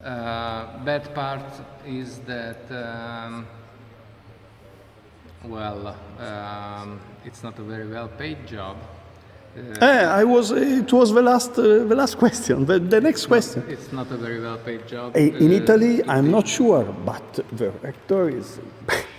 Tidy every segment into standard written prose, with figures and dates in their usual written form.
Bad part is that it's not a very well paid job. It was the last question, the next question. It's not a very well paid job. In Italy, I'm not sure, but the rector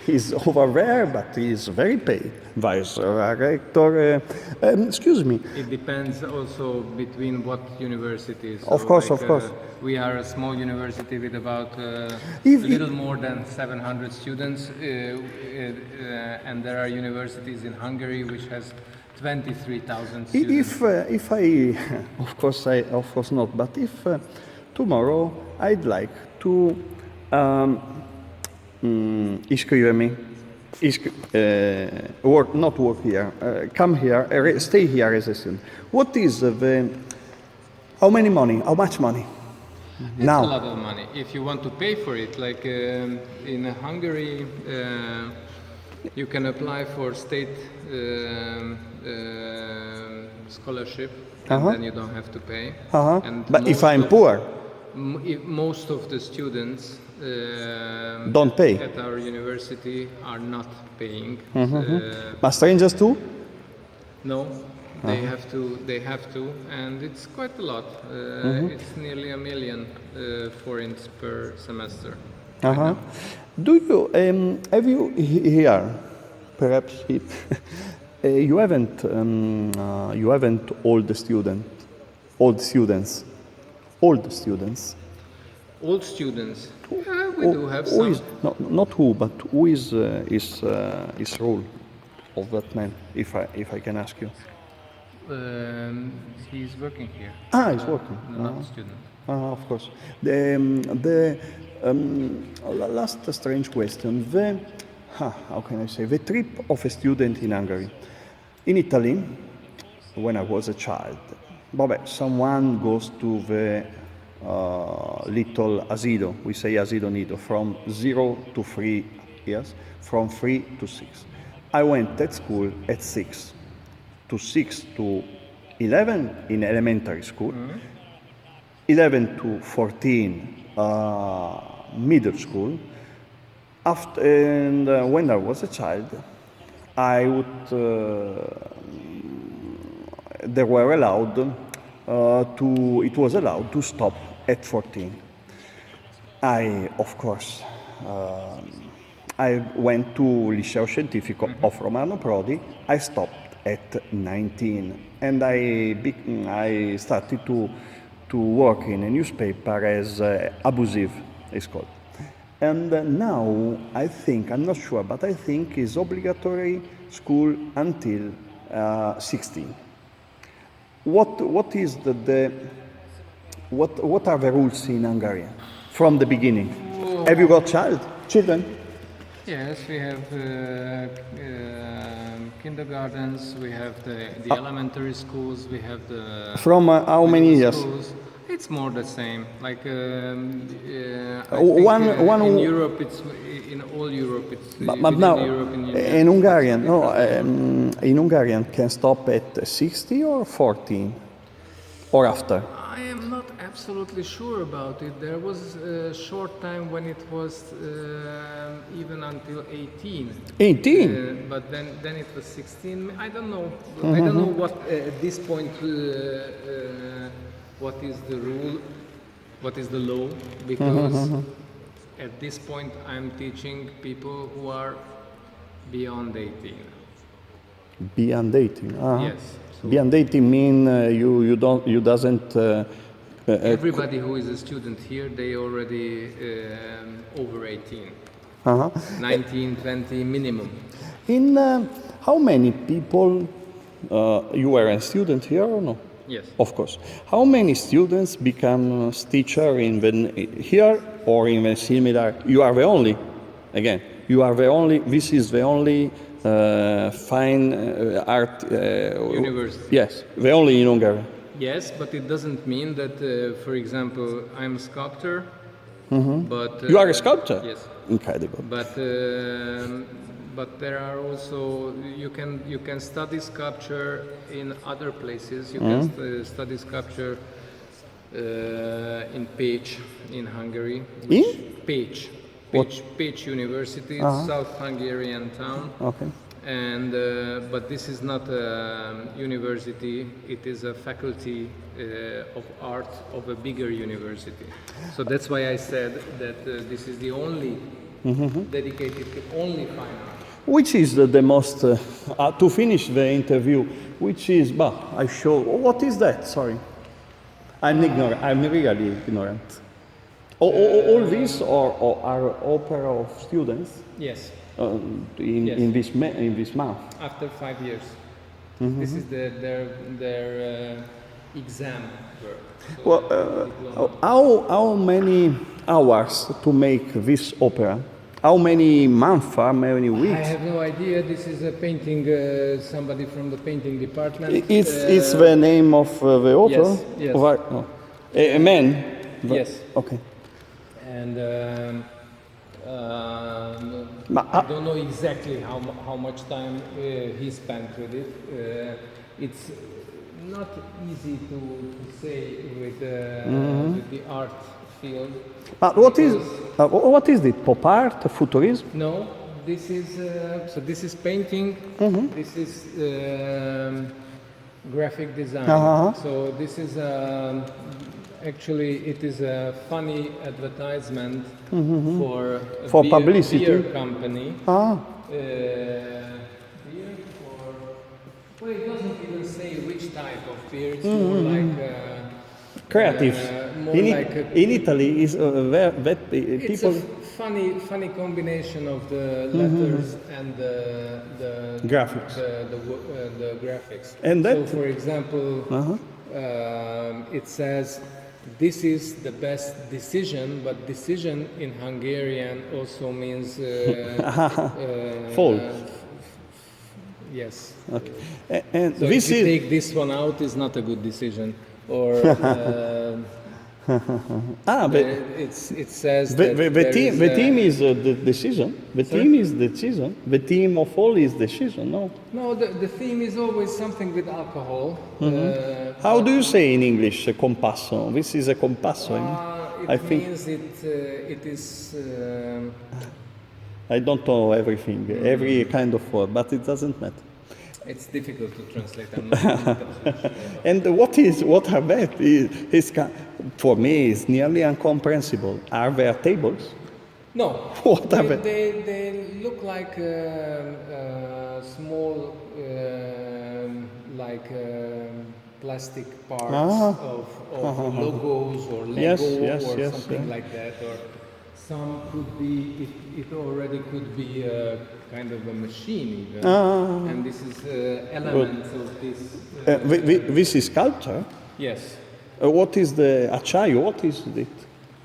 is over there, but he is very paid. Vice rector, excuse me. It depends also between what universities. Of course, of course. We are a small university with about a If- little more than 700 students, and there are universities in Hungary which has 23,000 students. If I, of course not, but if tomorrow I'd like to iscrivermi, not work here, come here, stay here as a student. What is how much money? It's Now. a lot of money. If you want to pay for it, like in Hungary, you can apply for state scholarship, and then you don't have to pay. And But if most I'm of- poor, most of the students don't pay. at our university are not paying. But strangers too? No, they have to, and it's quite a lot. It's nearly $1 million forints per semester. Do you have you here? Perhaps you haven't all the students. Old students, we do have Who some. is not who, but who is his role of that man? If I can ask you. He's working here. He's working. Not a student. Of course. Last strange question. How can I say? The trip of a student in Hungary. In Italy, when I was a child, someone goes to the little asilo. We say asilo nido, from 0 to 3 years, from 3 to 6. I went at school at 6 to 11 in elementary school, 11 to 14 middle school. When I was a child, they were allowed it was allowed to stop at 14. I went to Liceo Scientifico of Romano Prodi. I stopped at 19, and I started to work in a newspaper as abusive, it's called. And now I think, I'm not sure, but I think it's obligatory school until 16. What are the rules in Hungary from the beginning? Have you got children? Yes, we have kindergartens, we have the elementary schools, we have the. From how many middle years? schools. It's more the same. Like One in Europe, it's in all Europe. It's But within now, the European Union. in Hungarian, in Hungarian can stop at 60 or 14 or after? I am not absolutely sure about it. There was a short time when it was even until 18. 18? But then it was 16. I don't know. I don't know what at this point what is the rule, what is the law, because at this point I'm teaching people who are beyond 18. Beyond 18. Yes. So Beyond 18 mean you doesn't. everybody who is a student here, they already over 18. 19, 20 minimum. In how many people you were a student here or no? Yes. Of course. How many students become teacher here or in a similar? You are the only. Again, you are the only. This is the only fine art University. Yes, the only in Hungary. Yes, but it doesn't mean that, for example, I'm a sculptor, but... You are a sculptor? Yes. Incredible. But there are also, you can study sculpture in other places. You can study sculpture in Pécs, in Hungary. In? Pécs. What? Pécs University, South Hungarian town. Okay. And but this is not a university; it is a faculty of art of a bigger university. So that's why I said that this is the only dedicated to only fine art. Which is the most, to finish the interview, which is, I show, what is that? Sorry. I'm ignorant, I'm really ignorant. All these are opera of students Yes. in this month. After 5 years, this is their exam work. So Well, how many hours to make this opera? How many months? How many I weeks? have no idea. This is a painting. Somebody from the painting department. It's the name of the author. Yes, yes. No. A man. Yes. Okay. And But, I don't know exactly how much time he spent with it. It's not easy to say with the art field. But what is it? Pop art, futurism? No, this is this is painting. This is graphic design. So this is actually it is a funny advertisement for a For publicity. beer company. Beer for, well, it doesn't even say which type of beer. It's more like Creative. more In, like a, in Italy, is that it's people a funny combination of the letters and the Graphics. the graphics. And that- so, for example, it says, "This is the best decision," but decision in Hungarian also means fall. Yes. Okay. And So this if you is take this one out, is not a good decision. Or it says that the there team. is The a- team is the decision. The team is the decision. The team of all is decision. No. No, the theme is always something with alcohol. How do you say in English compasso? This is a compasso. I It think means it is. I don't know everything, every kind of word, but it doesn't matter. It's difficult to translate. I'm not And what are that? For me, it's nearly incomprehensible. Are there tables? No. What are they look like small, plastic parts of logos or Lego Yes, or something like that. Or some could be. It already could be a kind of a machine even. And this is elements of this. This is sculpture. Yes. What is the acciaio? What is it?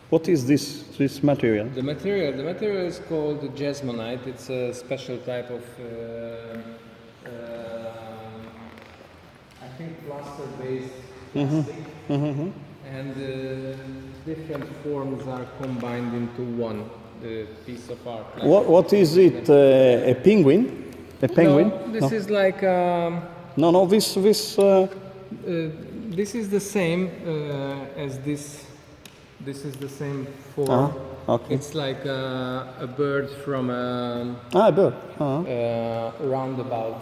What is this material? The material is called jasmonite. It's a special type of, I think, plaster-based plastic. And different forms are combined into one piece of art. Like What is it? A penguin? A penguin? No, this is like. No. This. This is the same as this. This is the same form. Okay. It's like a bird from a A bird. roundabout.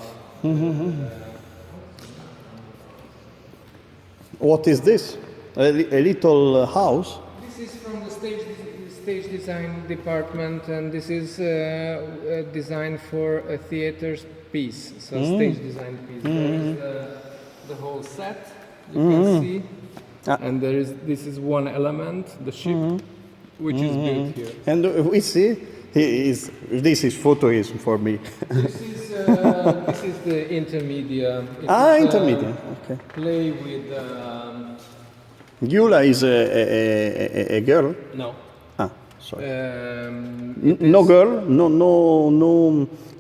What is this? A little house? This is from the stage design department, and this is designed for a theater piece. So stage design piece. There is the whole set. You can see. And this is one element, the ship, which is built here. And we see, this is futurism for me. This is the intermedia. It is, Intermediate, okay. Play with. Gyula is a girl? No. Sorry. It Girl?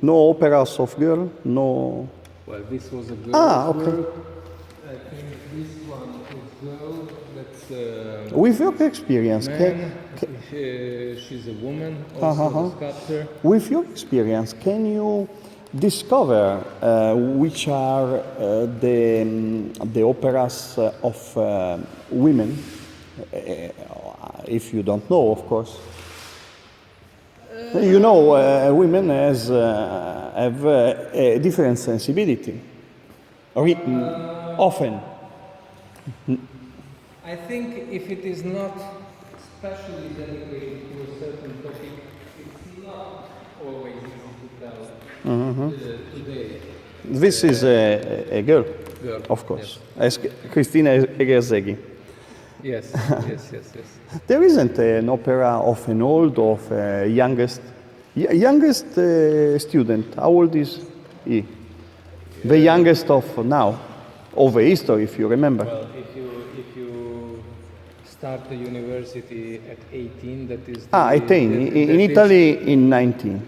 No operas of girl? No. Well, this was a girl. Okay. Work. I think this one is girl. That's. With your experience, Man, she's a woman, also a sculptor. with your experience, can you discover which are the operas of women If you don't know, of course. You know, women have a different sensibility. Often. I think if it is not specially dedicated to a certain topic, it's not always easy to tell today. This is a girl, Girl, of course, as Cristina Egerseghi. Yes, yes, yes, yes. There isn't an opera of an old, of a youngest student. How old is he? The youngest of now, of the history, if you remember. Well, if you start the university at 18, that is the, 18. that In is- Italy, in 19.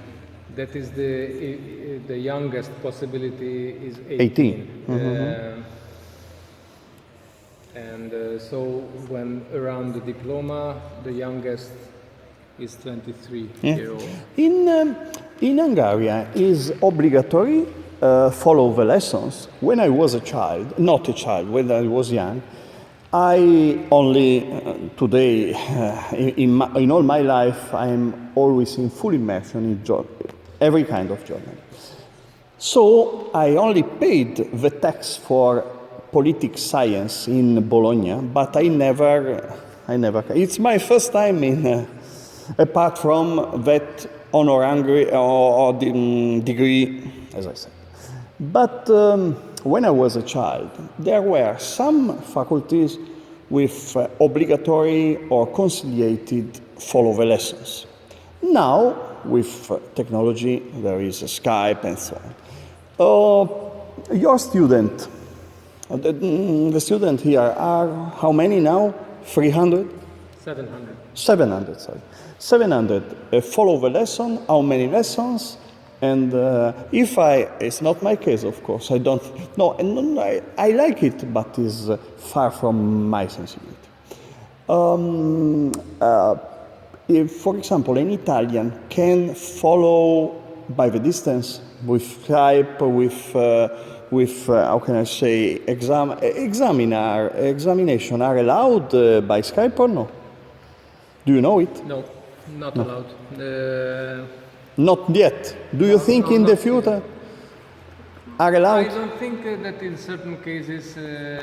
that is the youngest possibility is 18. 18. So when around the diploma, the youngest is 23 year old. In Hungary, is obligatory follow the lessons. When I was a child, not a child, when I was young, I only today, in all my life, I am always in full immersion in every kind of journalism. So I only paid the tax for politics science in Bologna, but I never. It's my first time in, apart from that honorary or degree, as I said. But when I was a child, there were some faculties with obligatory or conciliated follow the lessons. Now, with technology, there is Skype and so on. Your student, the student here are how many now? 300? 700. 700, sorry. 700 follow the lesson, how many lessons? And it's not my case, of course, I don't, no, and I like it, but it's far from my sensibility. If, for example, an Italian can follow by the distance with Skype, with how can I say, examination are allowed by Skype or no? Do you know it? No, not allowed. Not yet. Do you think in the future are allowed? I don't think that in certain cases